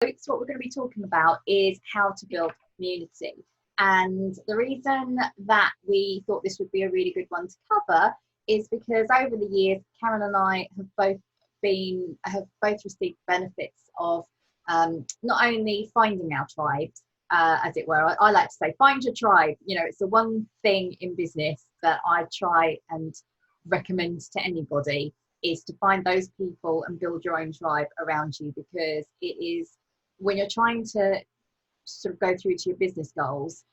So what we're going to be talking about is how to build community. And the reason that we thought this would be a really good one to cover is because over the years, Karen and I have both received benefits of not only finding our tribes, as it were. I like to say, find your tribe. It's the one thing in business that I try and recommend to anybody, is to find those people and build your own tribe around you, because it is, when you're trying to sort of go through to your business goals,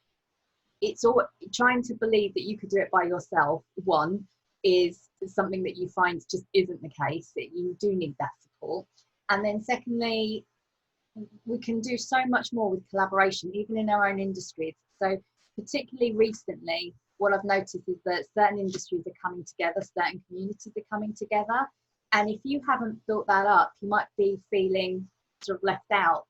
it's all trying to believe that you could do it by yourself. One is something that you find just isn't the case, that you do need that support. And then secondly, we can do so much more with collaboration, even in our own industries. So particularly recently, what I've noticed is that certain industries are coming together, certain communities are coming together. And if you haven't built that up, you might be feeling sort of left out.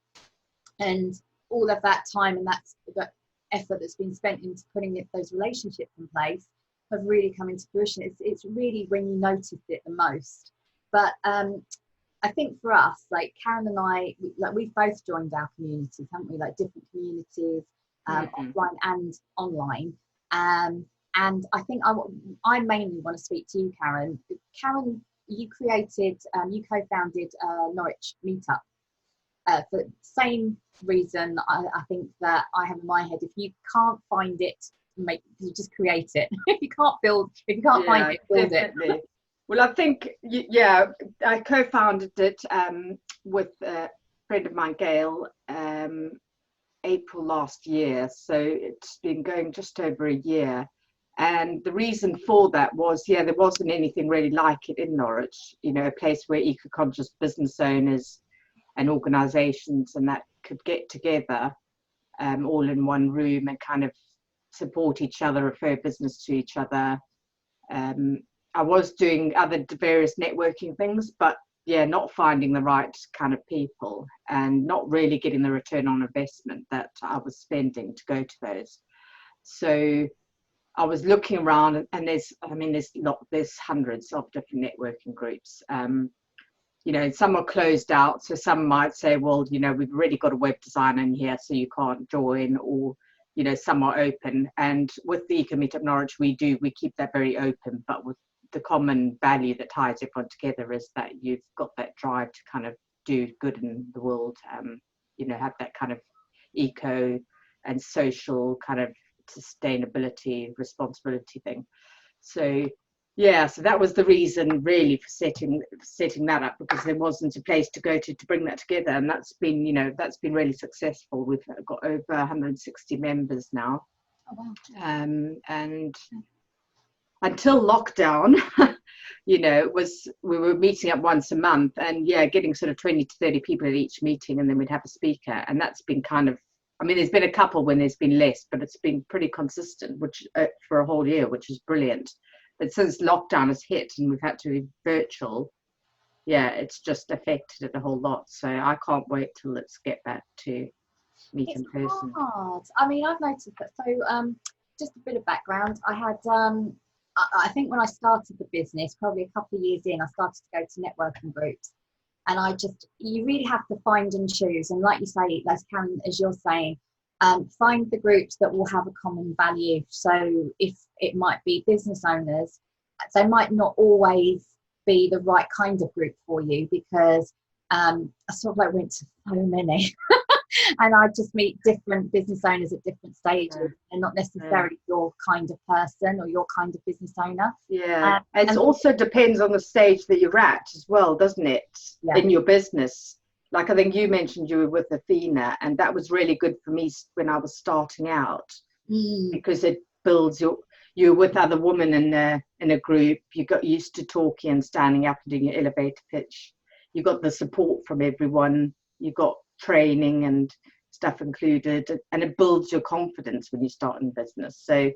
And all of that time and that effort that's been spent into putting those relationships in place have really come into fruition. It's really when you notice it the most. But I think for us, like Karen and I, we've both joined our communities, haven't we? Like different communities, offline and online. And I think I mainly want to speak to you, Karen. Karen, you co-founded Norwich Meetup. For the same reason, I think that I have in my head, if you can't find it, you just create it. If you can't find it, build definitely. it. Well, I think, I co-founded it with a friend of mine, Gail, April last year. So it's been going just over a year. And the reason for that was, there wasn't anything really like it in Norwich, a place where eco-conscious business owners and organisations and that could get together all in one room and kind of support each other, refer business to each other. I was doing other various networking things, but not finding the right kind of people and not really getting the return on investment that I was spending to go to those. So I was looking around, and there's hundreds of different networking groups. Some are closed out, so some might say, well, we've already got a web designer in here, so you can't join, or some are open. And with the Eco Meetup Norwich, we keep that very open, but with the common value that ties everyone together is that you've got that drive to kind of do good in the world, have that kind of eco and social kind of sustainability responsibility thing. So so that was the reason really for setting that up, because there wasn't a place to go to bring that together, and that's been really successful. We've got over 160 members now. Oh, wow. And until lockdown, we were meeting up once a month, and getting sort of 20 to 30 people at each meeting, and then we'd have a speaker, and that's been kind of, there's been a couple when there's been less, but it's been pretty consistent, which for a whole year, which is brilliant. But since lockdown has hit and we've had to be virtual, it's just affected it a whole lot. So I can't wait till let's get back to meet in person. Hard. I've noticed that. So just a bit of background. I had, I think when I started the business, probably a couple of years in, I started to go to networking groups. And you really have to find and choose. And like you say, as Karen, as you're saying, find the groups that will have a common value. So if it might be business owners, they might not always be the right kind of group for you, because I sort of went to so many and I just meet different business owners at different stages, and not necessarily your kind of person or your kind of business owner. It also depends on the stage that you're at as well, doesn't it? In your business. Like, I think you mentioned you were with Athena, and that was really good for me when I was starting out, because it builds you're with other women in a group. You got used to talking and standing up and doing your elevator pitch. You got the support from everyone. You got training and stuff included, and it builds your confidence when you start in business. So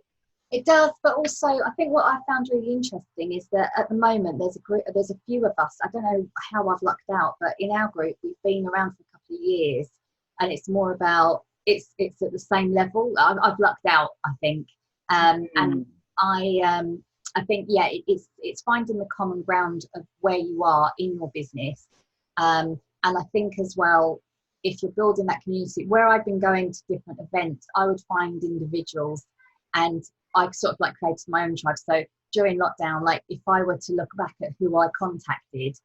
it does, but also I think what I found really interesting is that at the moment there's a few of us. I don't know how I've lucked out, but in our group we've been around for a couple of years, and it's more about it's at the same level. I've lucked out, I think, and I think it's finding the common ground of where you are in your business, and I think as well, if you're building that community, where I've been going to different events, I would find individuals, and I sort of like created my own tribe. So during lockdown, like if I were to look back at who I contacted,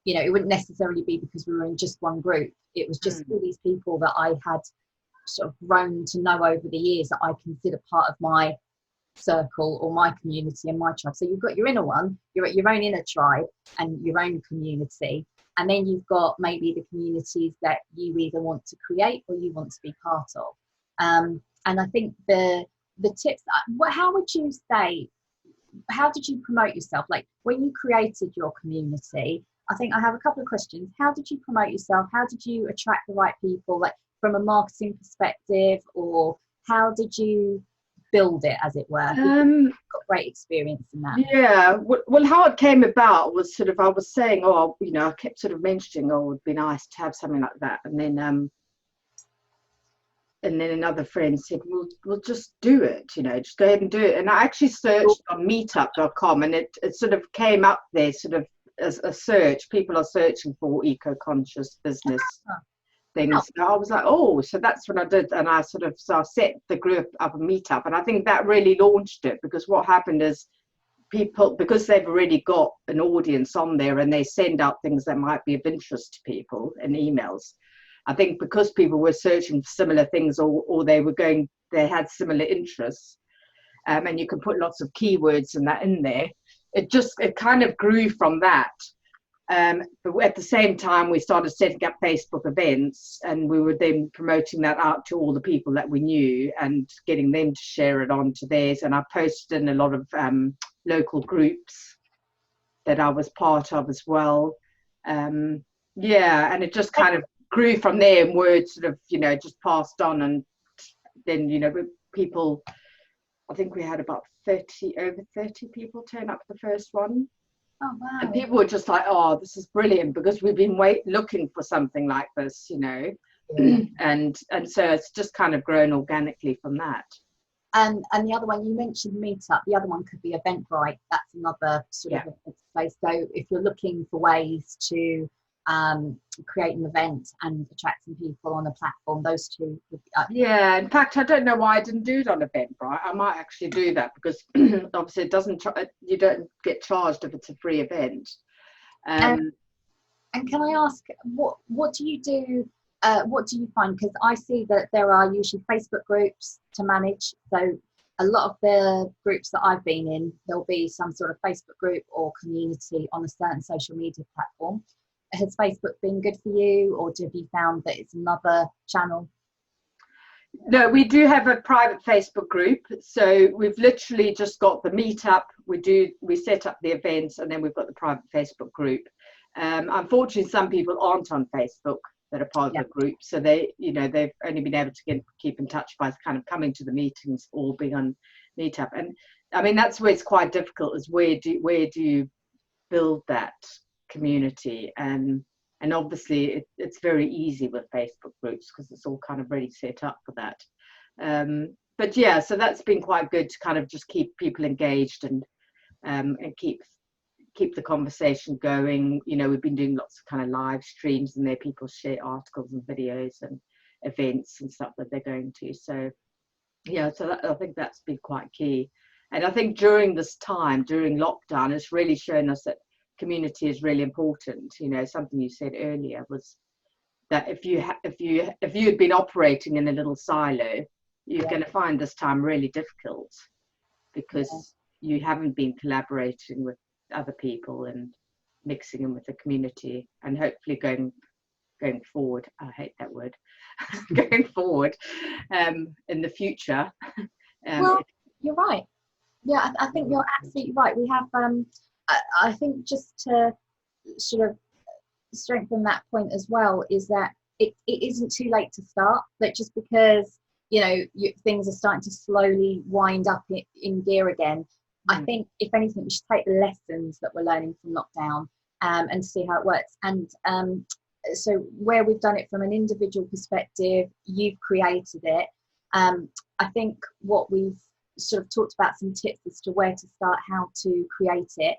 you know, it wouldn't necessarily be because we were in just one group. It was just all these people that I had sort of grown to know over the years that I consider part of my circle or my community and my tribe. So you've got your inner one, you're at your own inner tribe and your own community, and then you've got maybe the communities that you either want to create or you want to be part of. And I think the tips, how would you say, how did you promote yourself? Like when you created your community, I think I have a couple of questions. How did you promote yourself? How did you attract the right people, like from a marketing perspective, or how did you build it, as it were? You've got great experience in that. Yeah, well, how it came about was sort of, I was saying, oh, you know, I kept sort of mentioning, oh, it would be nice to have something like that, and then another friend said, we'll just do it, you know, just go ahead and do it. And I actually searched on meetup.com, and it sort of came up there sort of as a search. People are searching for eco-conscious business things. So I was like, oh, so that's what I did. And I set the group up a meetup, and I think that really launched it, because what happened is people, because they've already got an audience on there and they send out things that might be of interest to people in emails. I think because people were searching for similar things, or they had similar interests, and you can put lots of keywords and that in there, it kind of grew from that. But at the same time, we started setting up Facebook events, and we were then promoting that out to all the people that we knew and getting them to share it onto theirs. And I posted in a lot of local groups that I was part of as well. And it just kind of grew from there, and word sort of, you know, just passed on. And then, you know, people, I think we had about over 30 people turn up for the first one. Oh, wow. And people were just like, oh, this is brilliant, because we've been looking for something like this, you know. Yeah. and so it's just kind of grown organically from that. And the other one, you mentioned Meetup, the other one could be Eventbrite. That's another sort of place. So if you're looking for ways to create an event and attract some people on a platform, those two would be in fact, I don't know why I didn't do it on Eventbrite. I might actually do that, because obviously it doesn't you don't get charged if it's a free event. And can I ask, what do you do, what do you find, because I see that there are usually Facebook groups to manage. So a lot of the groups that I've been in, there'll be some sort of Facebook group or community on a certain social media platform. Has Facebook been good for you, or have you found that it's another channel? No, we do have a private Facebook group. So we've literally just got the meetup. We set up the events, and then we've got the private Facebook group. Unfortunately, some people aren't on Facebook that are part of the group, so they've only been able to keep in touch by kind of coming to the meetings or being on meetup. And I mean, that's where it's quite difficult, is where do you build that community? And obviously it's very easy with Facebook groups, because it's all kind of ready set up for that. But yeah, so that's been quite good to kind of just keep people engaged and keep the conversation going. You know, we've been doing lots of kind of live streams, and there people share articles and videos and events and stuff that they're going to. So yeah, so I think that's been quite key. And I think during this time, during lockdown, it's really shown us that community is really important. You know, something you said earlier was that if you had been operating in a little silo, you're going to find this time really difficult, because you haven't been collaborating with other people and mixing in with the community. And hopefully going forward, I hate that word, going forward in the future. Well, you're right. Yeah, I think you're absolutely right. We have I think just to sort of strengthen that point as well, is that it isn't too late to start. That just because, you know, things are starting to slowly wind up in gear again, I think if anything, we should take the lessons that we're learning from lockdown and see how it works. And so where we've done it from an individual perspective, you've created it. I think what we've sort of talked about, some tips as to where to start, how to create it.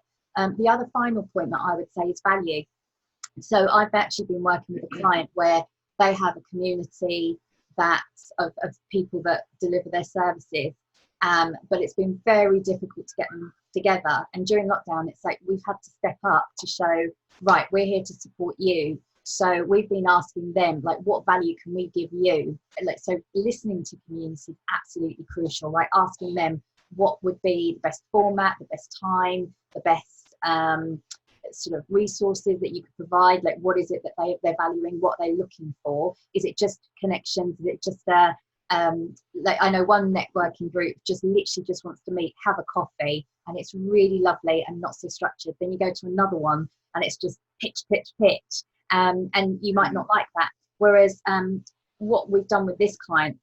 The other final point that I would say is value. So I've actually been working with a client where they have a community that's of people that deliver their services. But it's been very difficult to get them together. And during lockdown, it's like we've had to step up to show, right, we're here to support you. So we've been asking them, like, what value can we give you? Like, so listening to community is absolutely crucial, right? Asking them what would be the best format, the best time, the best sort of resources that you could provide. Like, what is it that they're valuing? What they're looking for? Is it just connections? Is it just like, I know one networking group just literally just wants to meet, have a coffee, and it's really lovely and not so structured. Then you go to another one and it's just pitch, and you might not like that. Whereas what we've done with this client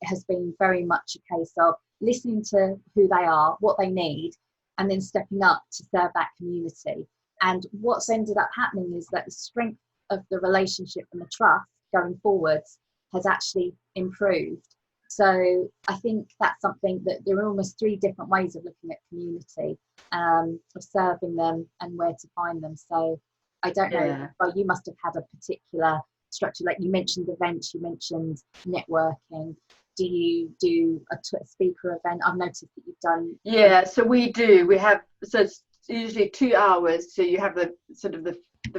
has been very much a case of listening to who they are, what they need, and then stepping up to serve that community. And what's ended up happening is that the strength of the relationship and the trust going forwards has actually improved. So I think that's something that there are almost 3 different ways of looking at community, of serving them and where to find them. So I don't know, well, you must have had a particular structure, like you mentioned events, you mentioned networking. Do you do a speaker event? I've noticed that you've done. Yeah, so we do. We have, so it's usually 2 hours. So you have the sort of the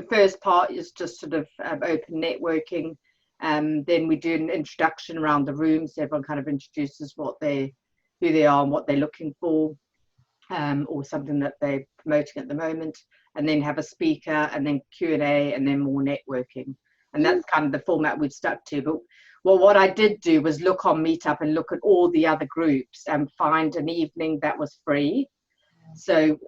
first part is just sort of open networking. Then we do an introduction around the room, so everyone kind of introduces who they are and what they're looking for, or something that they're promoting at the moment, and then have a speaker, and then Q&A, and then more networking. And that's kind of the format we've stuck to. But what I did do was look on Meetup and look at all the other groups and find an evening that was free. So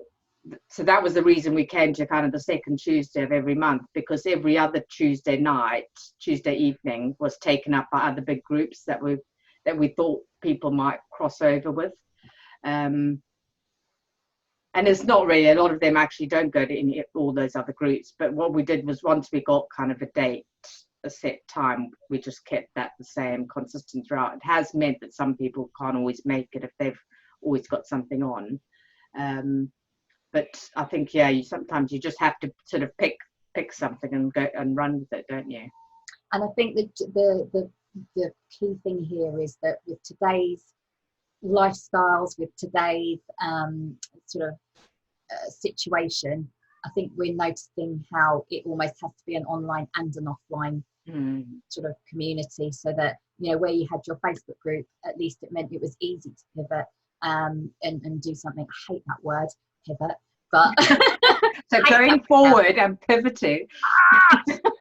that was the reason we came to kind of the second Tuesday of every month, because every other Tuesday evening was taken up by other big groups that we thought people might cross over with. And it's not really, a lot of them actually don't go to all those other groups. But what we did was, once we got kind of a set time, we just kept that the same, consistent throughout. It has meant that some people can't always make it if they've always got something on. But I think, yeah, sometimes you just have to sort of pick something and go and run with it, don't you? And I think that the key thing here is that with today's lifestyles, with today's sort of situation, I think we're noticing how it almost has to be an online and an offline sort of community, so that, you know, where you had your Facebook group, at least it meant it was easy to pivot and do something. I hate that word, pivot, but so going forward and pivoting.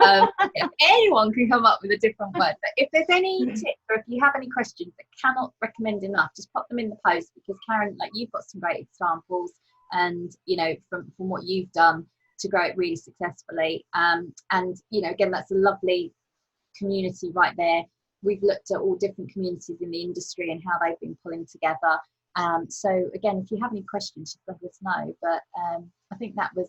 If anyone can come up with a different word, but if there's any tips, or if you have any questions that cannot recommend enough, just pop them in the post, because Karen, like, you've got some great examples, and, you know, from what you've done to grow it really successfully, and, you know, again, that's a lovely community right there. We've looked at all different communities in the industry and how they've been pulling together. So again, if you have any questions, just let us know. But I think that was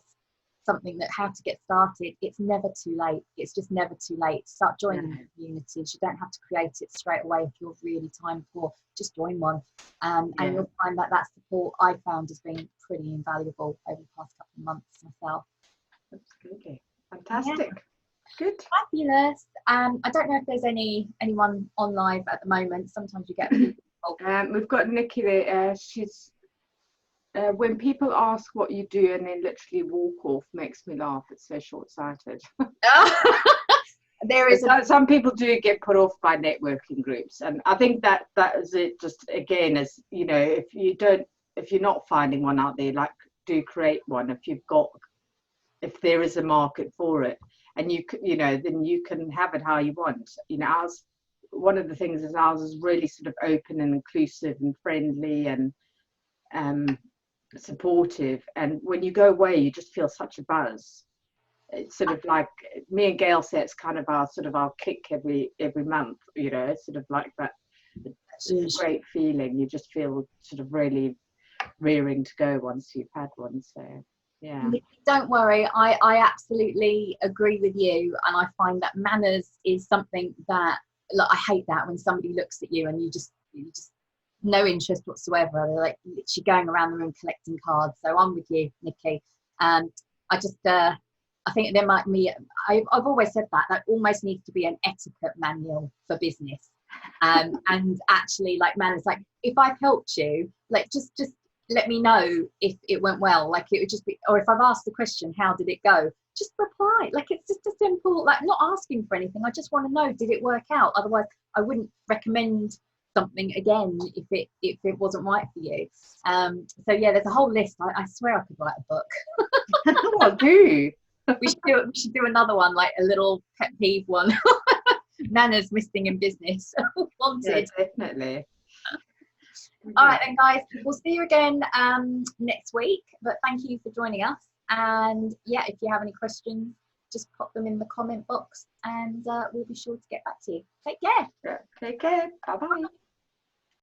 something that, how to get started. It's never too late. It's just never too late. Start joining the communities. You don't have to create it straight away if you're really time poor. Just join one, and you'll find that support, I found, has been pretty invaluable over the past couple of months myself. Absolutely. Fantastic. Good. Fabulous. I don't know if there's anyone on live at the moment. Sometimes you get people. We've got Nikki there. She's when people ask what you do and then literally walk off, makes me laugh. It's so short-sighted. There is some people do get put off by networking groups, and I think that is it. Just again, as you know, if you're not finding one out there, like, do create one. If there is a market for it, and then you can have it how you want. You know, one of the things is ours is really sort of open and inclusive and friendly and supportive. And when you go away, you just feel such a buzz. It's sort of like, me and Gail say, it's kind of our kick every month. You know, it's sort of like that. It's a great feeling. You just feel sort of really rearing to go once you've had one. So. Yeah. Don't worry, I absolutely agree with you, and I find that manners is something that, like, I hate that when somebody looks at you and you just no interest whatsoever. They're like literally going around the room collecting cards. So I'm with you, Nikki. I just I think there might be, I've always said that almost needs to be an etiquette manual for business. And actually, like, manners, like, if I've helped you, like, just let me know if it went well. Like, it would just be, or if I've asked the question, how did it go? Just reply. Like, it's just a simple, like, not asking for anything. I just want to know, did it work out? Otherwise, I wouldn't recommend something again if it wasn't right for you. So yeah, there's a whole list. I swear I could write a book. Well, do. We should do another one, like a little pet peeve one. Manners missing in business. Wanted. Yeah, definitely. All right then, guys, we'll see you again next week, but thank you for joining us. And yeah, if you have any questions, just pop them in the comment box, and we'll be sure to get back to you. Take care. Yeah, take care. Bye bye.